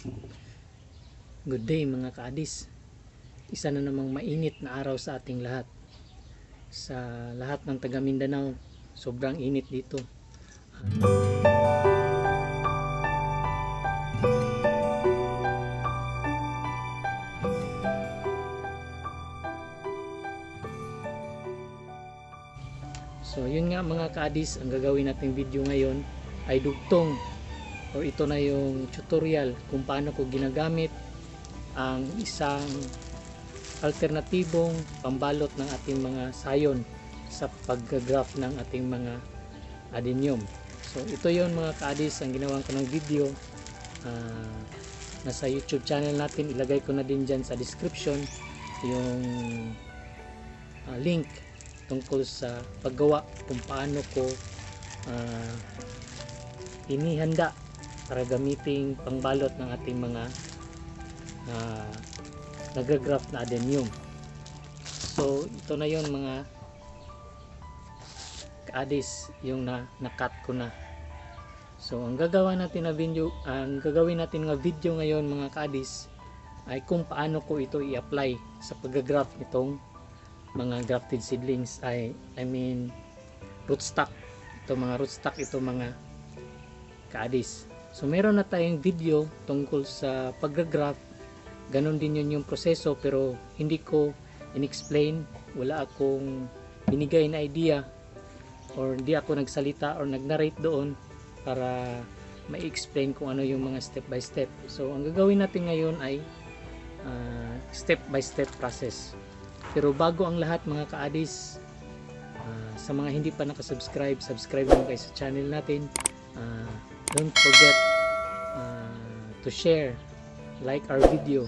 Good day mga kaadis. Isa na namang mainit na araw sa ating lahat. Sa lahat ng taga Mindanao, sobrang init dito. So yun nga mga kaadis, ang gagawin nating video ngayon ay dugtong o ito na yung tutorial kung paano ko ginagamit ang isang alternatibong pambalot ng ating mga sayon sa pag-graph ng ating mga adenyum. So ito yon mga kaadis ang ginawa ko ng video. Nasa YouTube channel natin, ilagay ko na din dyan sa description yung link tungkol sa paggawa kung paano ko inihanda para gamiting pangbalot ng ating mga nag-graph na adenyum. So ito na yon mga kaadis, yung na-cut ko na. So ang gagawin natin na video ngayon mga kaadis ay kung paano ko ito i-apply sa pag-graph nitong mga grafted seedlings, I mean rootstock. Ito mga rootstock, ito mga kaadis. So meron na tayong video tungkol sa pag-graph. Ganon din yun yung proseso, pero hindi ko in-explain, wala akong binigay na idea or hindi ako nagsalita or nag-narrate doon para ma-explain kung ano yung mga step by step. So ang gagawin natin ngayon ay step by step process. Pero bago ang lahat mga kaadis, sa mga hindi pa nakasubscribe, subscribe mo kayo sa channel natin. Don't forget to share, like our video,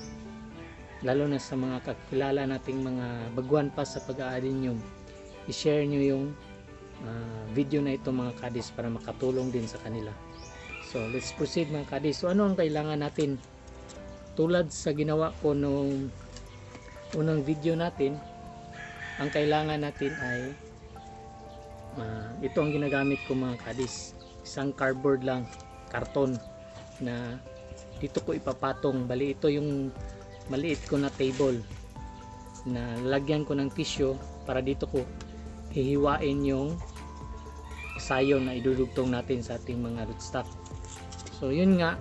lalo na sa mga kakilala nating mga baguhan pa sa pag-aadenyum. I-share nyo yung video na ito mga kadis para makatulong din sa kanila. So let's proceed mga kadis. So ano ang kailangan natin? Tulad sa ginawa ko nung unang video natin, ang kailangan natin ay ito ang ginagamit ko mga kadis. Isang cardboard lang, karton na dito ko ipapatong. Bali ito yung maliit ko na table na lagyan ko ng tissue para dito ko hihiwain yung sayon na idudugtong natin sa ating mga rootstock. So yun nga,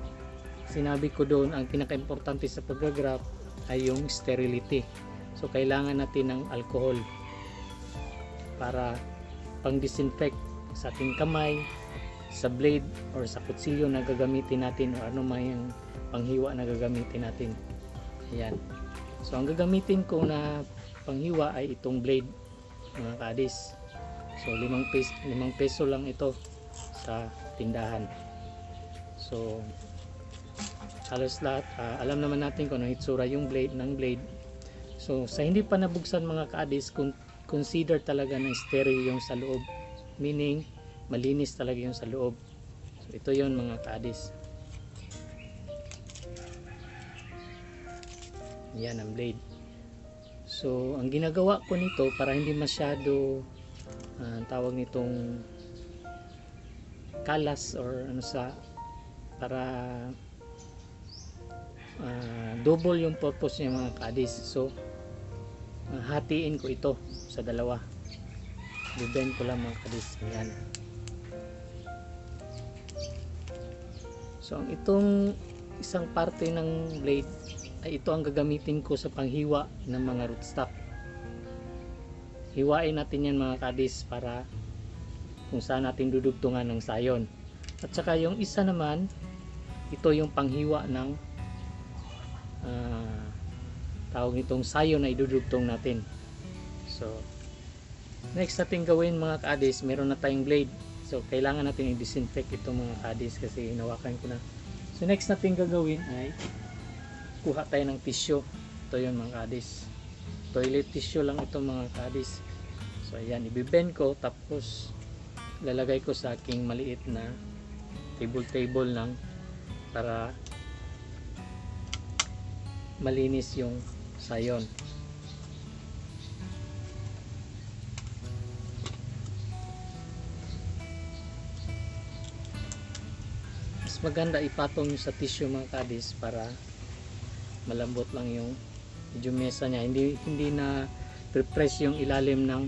sinabi ko doon, ang pinaka-importante sa pag-graph ay yung sterility. So kailangan natin ng alcohol para pang-disinfect sa ating kamay, sa blade or sa kutsilyo na gagamitin natin, o ano man yung panghiwa na gagamitin natin. Ayan. So ang gagamitin ko na panghiwa ay itong blade mga kaadis. So 5 peso lang ito sa tindahan. So halos lahat alam naman natin kung anong itsura yung blade ng blade. So sa hindi pa nabuksan mga kaadis, consider talaga na sterile yung sa loob, meaning malinis talaga yung sa loob. So ito yon mga kaadis. Yan ang blade. So ang ginagawa ko nito para hindi masyado tawag nitong kalas or ano, para double yung purpose niya mga kaadis. So hatiin ko ito sa dalawa, bibend ko lang mga kaadis. Yan. So ang itong isang parte ng blade ay ito ang gagamitin ko sa panghiwa ng mga rootstock. Hiwain natin yan mga kadis para kung saan natin dudugtungan ng sayon. At saka yung isa naman, ito yung panghiwa ng tawag nitong sayon na idudugtong natin. So next natin gawin mga kadis, meron na tayong blade. So kailangan natin i-disinfect itong mga kadis kasi hinawakan ko na. So next natin gagawin ay kuha tayo ng tissue. Ito yun mga kadis, toilet tissue lang ito mga kadis. So ayan, ibibend ko tapos lalagay ko sa aking maliit na table lang para malinis yung sayon. maganda ipatong nyo sa tissue mga kadis para malambot lang yung medyo mesa niya, hindi na press yung ilalim ng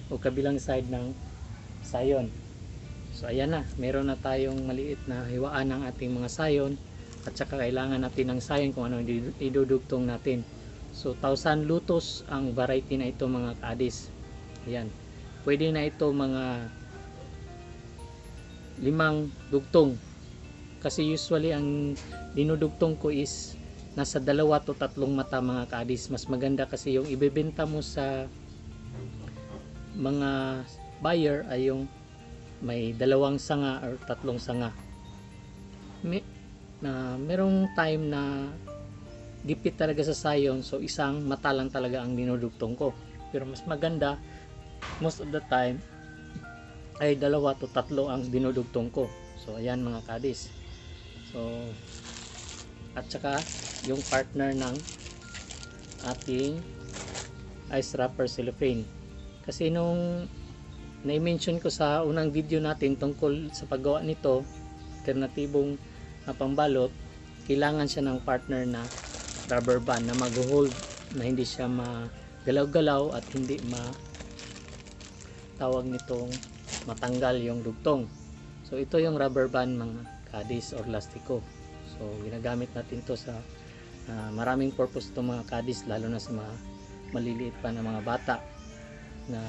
o kabilang side ng sayon. So ayan na, meron na tayong maliit na hiwaan ng ating mga sayon, at saka kailangan natin ng sayon kung ano idudugtong natin. So 1,000 lutos ang variety na ito mga kadis. Ayan, pwede na ito mga 5 dugtong, kasi usually ang dinudugtong ko is nasa 2 to 3 mata mga kadis. Mas maganda kasi yung ibebenta mo sa mga buyer ay yung may 2 sanga or 3 sanga. Merong time na gipit talaga sa sayon, so isang mata lang talaga ang dinudugtong ko. Pero mas maganda most of the time ay 2 to 3 ang dinudugtong ko. So ayan mga kadis. So at saka yung partner ng ating ice wrapper cellophane, kasi nung na-mention ko sa unang video natin tungkol sa paggawa nito, alternatibong pambalot, kailangan siya ng partner na rubber band na mag-hold, na hindi siya magalaw-galaw at hindi tawag nitong matanggal yung dugtong. So ito yung rubber band mga kadis or lastiko. So ginagamit natin to sa maraming purpose to mga kadis, lalo na sa mga maliliit pa na mga bata na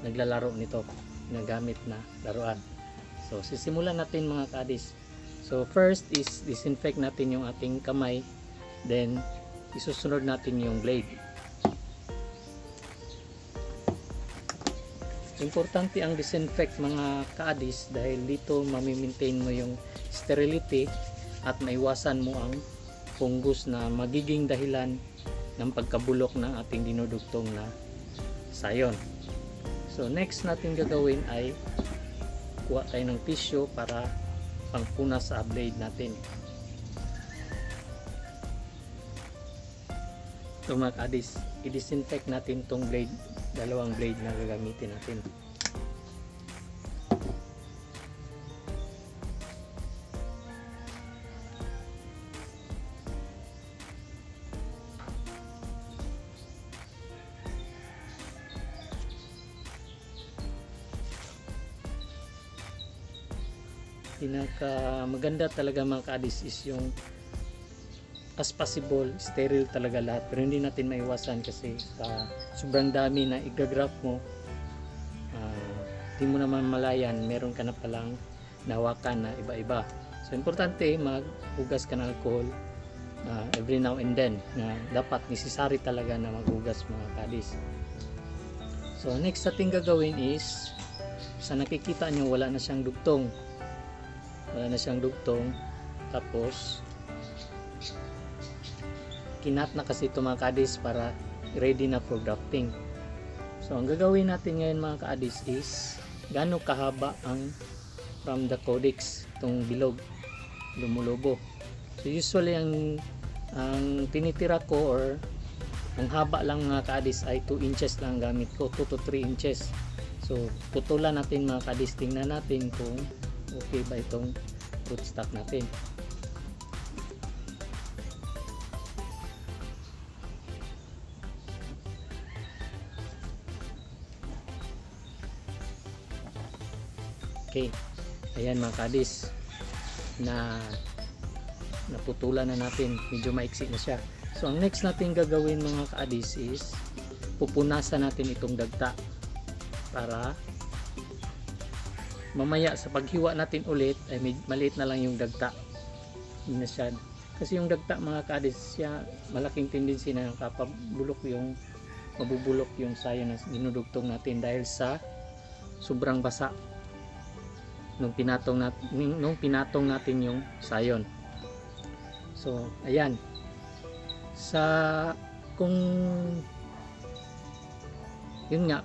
naglalaro nito, ginagamit na laruan. So sisimulan natin mga kadis. So first is disinfect natin yung ating kamay, then isusunod natin yung blade. Importante ang disinfect mga kadis dahil dito mamimaintain mo yung sterility at maiwasan mo ang fungus na magiging dahilan ng pagkabulok ng ating dinudugtong na sayon. So next natin gagawin ay kuha tayo ng tissue para pangpunas sa blade natin. So mga kadis, i-disinfect natin tong blade, 2 blade na gagamitin natin. Pinaka maganda talaga mga kadis is yung as possible sterile talaga lahat, pero hindi natin maiwasan kasi sa sobrang dami na i-graft mo, hindi mo naman malayan, meron ka na palang nahawakan na iba-iba. So importante maghugas ka ng alcohol every now and then, na dapat necessary talaga na maghugas mga kadis. So next natin gagawin is, sa nakikita nyo wala na siyang dugtong, tapos kinat na kasi ito mga kadis para ready na for grafting. So ang gagawin natin ngayon mga kadis is gaano kahaba ang from the codex, itong bilog lumulubo. So usually ang tinitira ko or ang haba lang mga kadis ay 2 inches lang gamit ko, 2 to 3 inches. So putulan natin mga kadis, tingnan natin kung okay ba itong rootstock natin. Okay, ayan mga kadis, na naputulan na natin, medyo maiksi na siya. So ang next natin gagawin mga kadis is pupunasan natin itong dagta para mamaya sa paghiwa natin ulit ay maliit na lang yung dagta, hindi na siya, kasi yung dagta mga kadis siya malaking tendency na mabubulok yung sayon na dinudugtong natin dahil sa sobrang basa nung pinatong natin yung sayon. So ayan, kung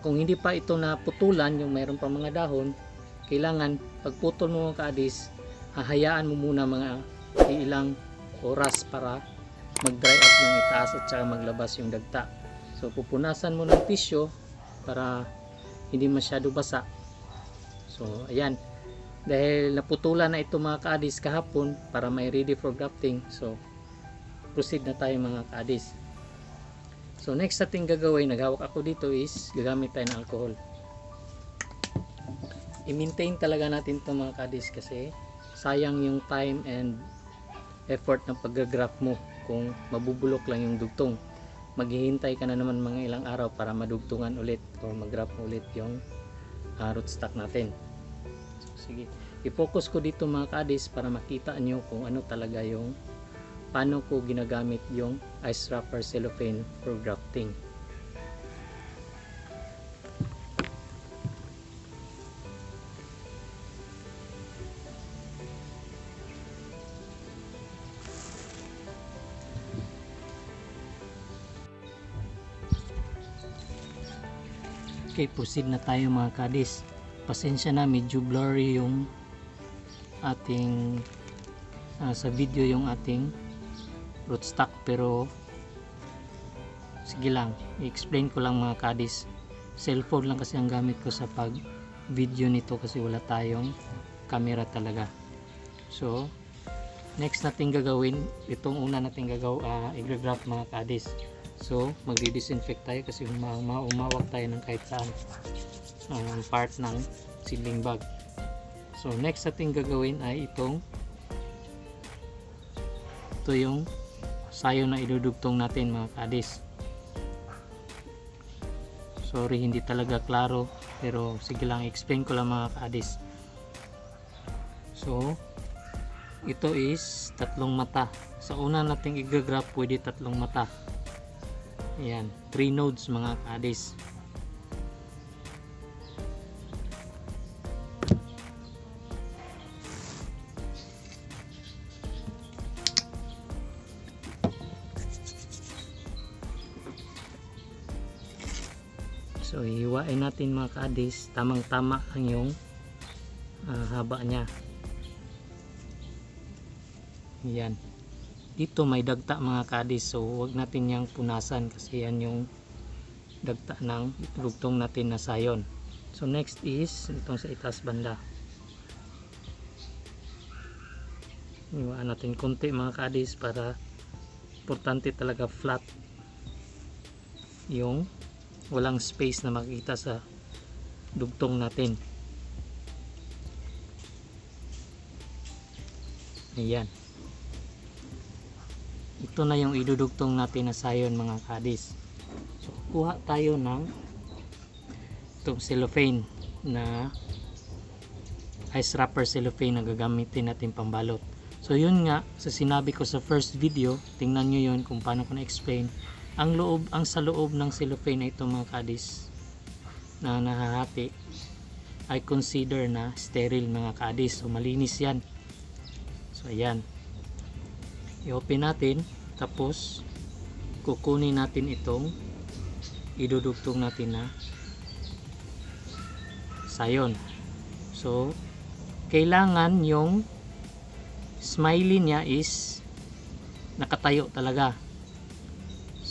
hindi pa ito naputulan, yung mayroon pa mga dahon, kailangan pagputol mo mga kadis, hahayaan mo muna mga ilang oras para mag-dry up yung itaas at saka maglabas yung dagta. So pupunasan mo ng tissue para hindi masyado basa. So ayan, Dahil naputulan na ito mga kaadis kahapon para may ready for grafting. So proceed na tayo mga kaadis. So next natin gagawin, naghawak ako dito is gagamit tayo ng alcohol. I-maintain talaga natin ito mga kaadis kasi sayang yung time and effort ng pag-graft mo kung mabubulok lang yung dugtong. Maghihintay ka na naman mga ilang araw para madugtungan ulit o mag-graft ulit yung rootstock natin. So, sige, i-focus ko dito mga kaadis para makita nyo kung ano talaga yung paano ko ginagamit yung ice wrapper cellophane for grafting. Okay, proceed na tayo mga kadis. Pasensya na, medyo blurry yung ating sa video yung ating rootstock, pero sige lang, i-explain ko lang mga kadis. Cellphone lang kasi ang gamit ko sa pag video nito kasi wala tayong camera talaga. So next natin gagawin, itong una natin gagawa, i-graft mga kadis. So magdi-disinfect tayo kasi umawag tayo ng kahit saan part ng seedling bag. So next natin gagawin ay ito yung sayo na idudugtong natin mga kadis. Sorry, hindi talaga klaro, pero sige lang, explain ko lang mga kadis. So ito is tatlong mata. Sa una nating i-graft pwede tatlong mata. Ayan, 3 nodes mga kadis. So hiwain natin mga kadis, tamang tama ang yung haba nya. Ayan, dito may dagta mga kadis, so huwag natin yang punasan kasi yan yung dagta ng dugtong natin na sayon. So next is itong sa itaas banda, hiwaan natin konti mga kadis para importante talaga flat, yung walang space na makikita sa dugtong natin. Ayan, ito na yung idudugtong natin na sayon mga kadis. So kuha tayo ng itong cellophane na ice wrapper cellophane na gagamitin natin pambalot. So yun nga, sa sinabi ko sa first video, tingnan nyo yun kung paano ko na-explain. Ang sa loob ng cellophane na ito mga kadis na nahahati ay consider na sterile mga kadis. So malinis yan. So ayan, i-open natin, tapos kukunin natin itong idudugtong natin na sayon. So kailangan yung smiley niya is nakatayo talaga.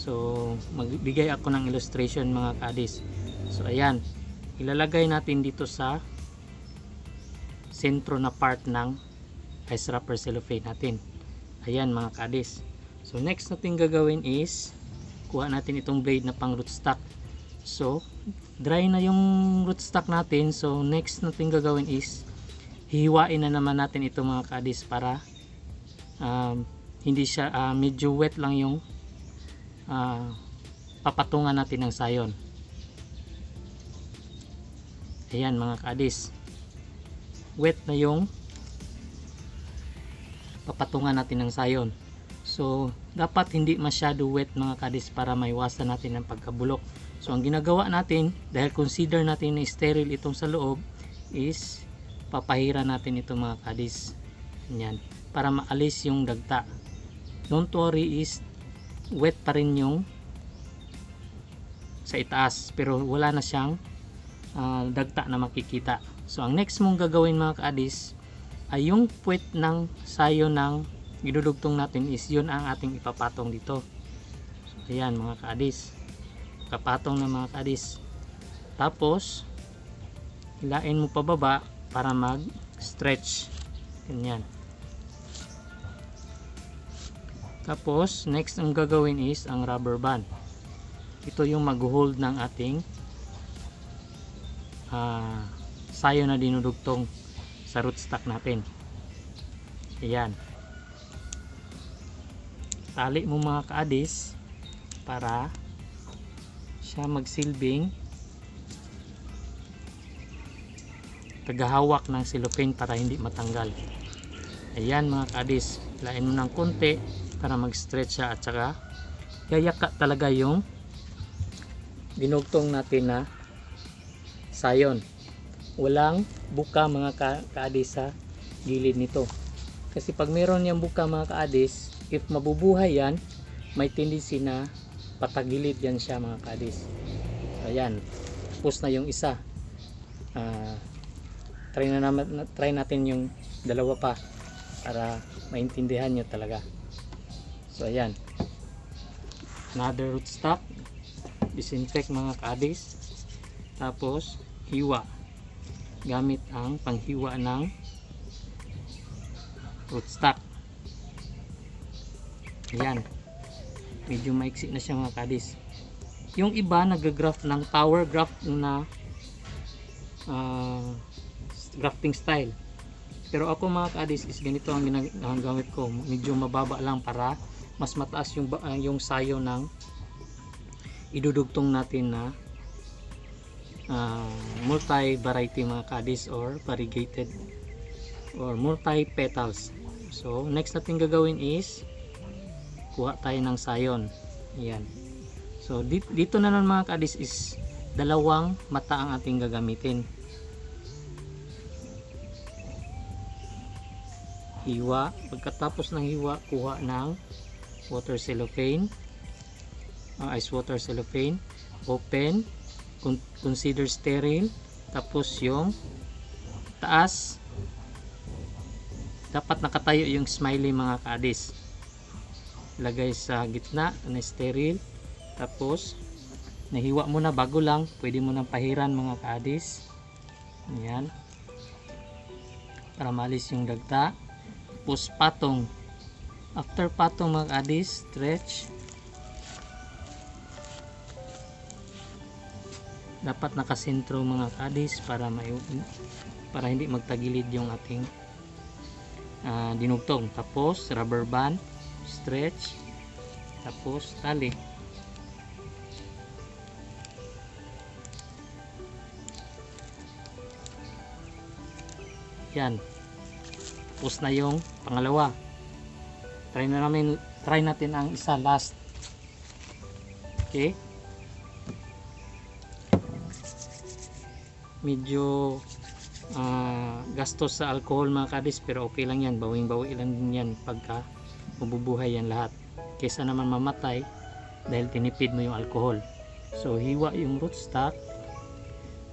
So magbigay ako ng illustration mga kadis. So ayan, ilalagay natin dito sa sentro na part ng ice wrapper cellophane natin. Ayan mga kadis. So next natin gagawin is kuha natin itong blade na pang rootstock. So dry na yung rootstock natin. So next natin gagawin is hihiwain na naman natin ito mga kadis para hindi siya medyo wet lang yung papatungan natin ng sayon. Ayan mga kadis, wet na yung papatungan natin ng sayon. So dapat hindi masyado wet mga kadis para maiwasan natin ang pagkabulok. So ang ginagawa natin, dahil consider natin na sterile itong sa loob, is papahira natin ito mga kadis. Yan, para maalis yung dagta. Don't worry, is wet pa rin yung sa itaas, pero wala na siyang dagta na makikita. So ang next mong gagawin mga kadis ay yung puwet ng sayo ng idudugtong natin is yun ang ating ipapatong dito. So ayan mga kadis, kapatong na mga kadis. Tapos hilain mo pababa para stretch. Ganyan. Tapos next ang gagawin is ang rubber band. Ito yung mag-hold ng ating sayo na dinudugtong sa rootstock natin. Ayan. Tali mo mga kaadis para siya magsilbing tagahawak ng cellophane para hindi matanggal. Ayan mga kaadis, lain mo ng konti para mag-stretch siya at saka yayaka talaga yung dinugtong natin na sayon. Walang buka mga kaadis sa gilid nito. Kasi pag meron yung buka mga kaadis, if mabubuhay yan, may tendency na patagilid yan siya mga kaadis. Ayan, tapos na yung isa. Try natin yung dalawa pa para maintindihan nyo talaga. So ayan, another rootstock, disinfect mga kaadis, tapos hiwa gamit ang panghiwa ng rootstock. Ayan, medyo maiksi na siya mga kaadis. Yung iba nag-graft ng tower graft na grafting style, pero ako mga kaadis is ganito ang ginagamit ko. Medyo mababa lang para mas mataas yung sayo ng idudugtong natin na multi variety mga kaadis or variegated or multi petals. So next natin gagawin is kuha tayo ng sayon. Ayan. So dito na lang mga kaadis is dalawang mata ang ating gagamitin. Hiwa, pagkatapos ng hiwa, kuha ng water cellophane, ice water cellophane, open, consider sterile, tapos yung taas dapat nakatayo yung smiley mga kaadis, lagay sa gitna na sterile, tapos nahiwa mo na bago lang, pwede mo nang pahiran mga kaadis. Ayan, para malis yung dagta. Tapos patong, after patong mga kaadis, stretch. Dapat nakasentro mga kaadis para hindi magtagilid yung ating dinugtong. Tapos rubber band, stretch, tapos tali. Yan, tapos na yung pangalawa. Try natin ang isa last. Okay, medyo gastos sa alcohol mga kadis, pero okay lang yan, bawing-bawi lang din yan pagka mabubuhay yan lahat, kaysa naman mamatay dahil tinipid mo yung alcohol. So hiwa yung rootstock.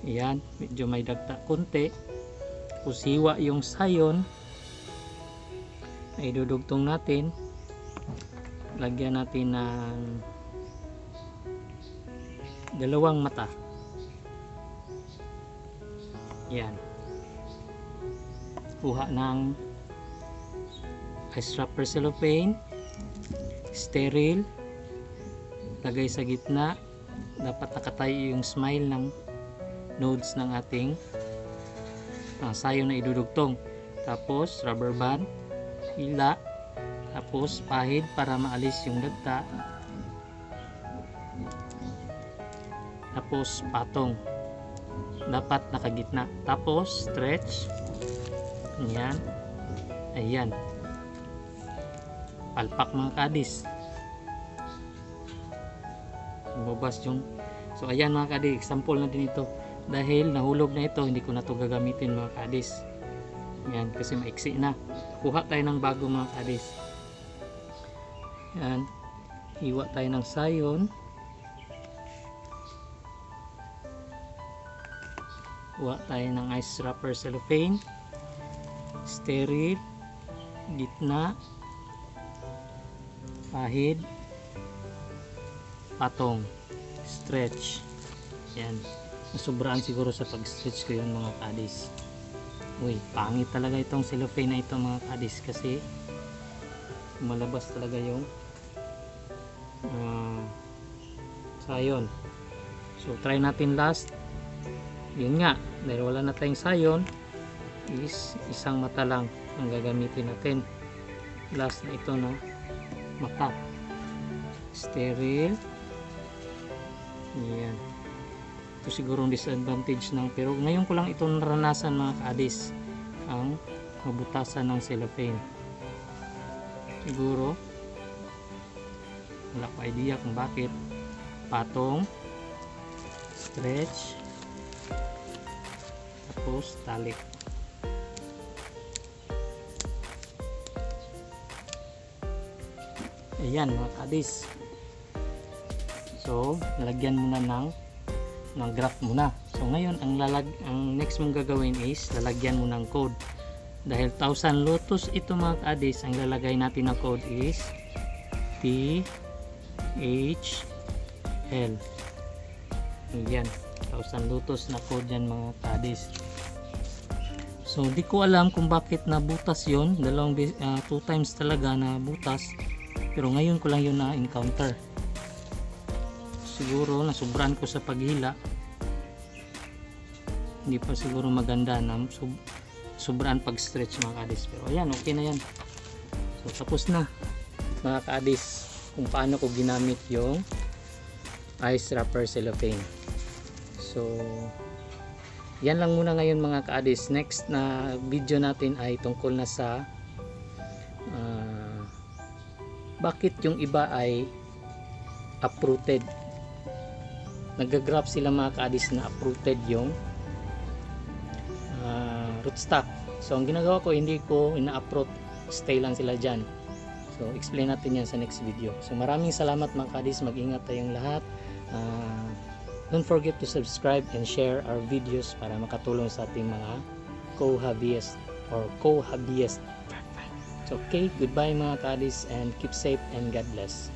Ayan, medyo may dagta konti. Tapos hiwa yung sayon na idudugtong natin, lagyan natin ng dalawang mata. Yan, kuha ng ice wrapper cellophane, sterile, lagay sa gitna. Dapat nakatayo yung smile ng nodes ng ating sayo na idudugtong. Tapos rubber band, hila, tapos pahid para maalis yung dagta, tapos patong, dapat nakagitna, tapos stretch. Ayan, ayan, palpak mga kadis, lumabas yung. So ayan mga kadis, example na din ito. Dahil nahulog na ito, hindi ko na ito gagamitin mga kadis. Ayan, kasi maiksi na. Kuha tayo ng bago mga kadis. Ayan, hiwa tayo ng sayon. Kuha tayo ng ice wrapper cellophane, sterile, gitna, pahid, patong, stretch. Ayan, nasubraan siguro sa pag-stretch ko yun mga kadis. Uy, pangit talaga itong cellophane na ito mga kadis, kasi malabas talaga yung sayon. So try natin last. Yun nga, dahil wala na tayong sayon, is isang mata lang ang gagamitin natin. Last na ito na mata, sterile. Yan, ito siguro disadvantage ng, pero ngayon ko lang ito naranasan mga kaadis, ang mabutasan ng cellophane. Siguro wala ko idea kung bakit. Patong, stretch, tapos talik. Ayan mga kadis. So lalagyan muna ng graph muna. So ngayon ang next mong gagawin is lalagyan mo ng code. Dahil 1000 lotus ito mga kadis, ang lalagay natin na code is THL. Ayan, 1000 lotus na code yan mga kadis. So di ko alam kung bakit nabutas yon, 2 times talaga na butas, pero ngayon ko lang yun na encounter. Siguro nasubran ko sa paghila, hindi pa siguro maganda na sobrang pag stretch mga kadis, pero ayan, okay na yan. So tapos na mga kadis kung paano ko ginamit yung ice wrapper cellophane. So yan lang muna ngayon mga kadis. Next na video natin ay tungkol na sa bakit yung iba ay uprooted. Nagagraph sila mga kadis na uprooted yung rootstock. So ang ginagawa ko, hindi ko ina-uproot, stay lang sila dyan. So explain natin yan sa next video. So maraming salamat mga kadis, mag-ingat tayong lahat. Don't forget to subscribe and share our videos para makatulong sa ating mga co-hobbyist or co-hobbyist. So okay, goodbye mga kadis, and keep safe and God bless.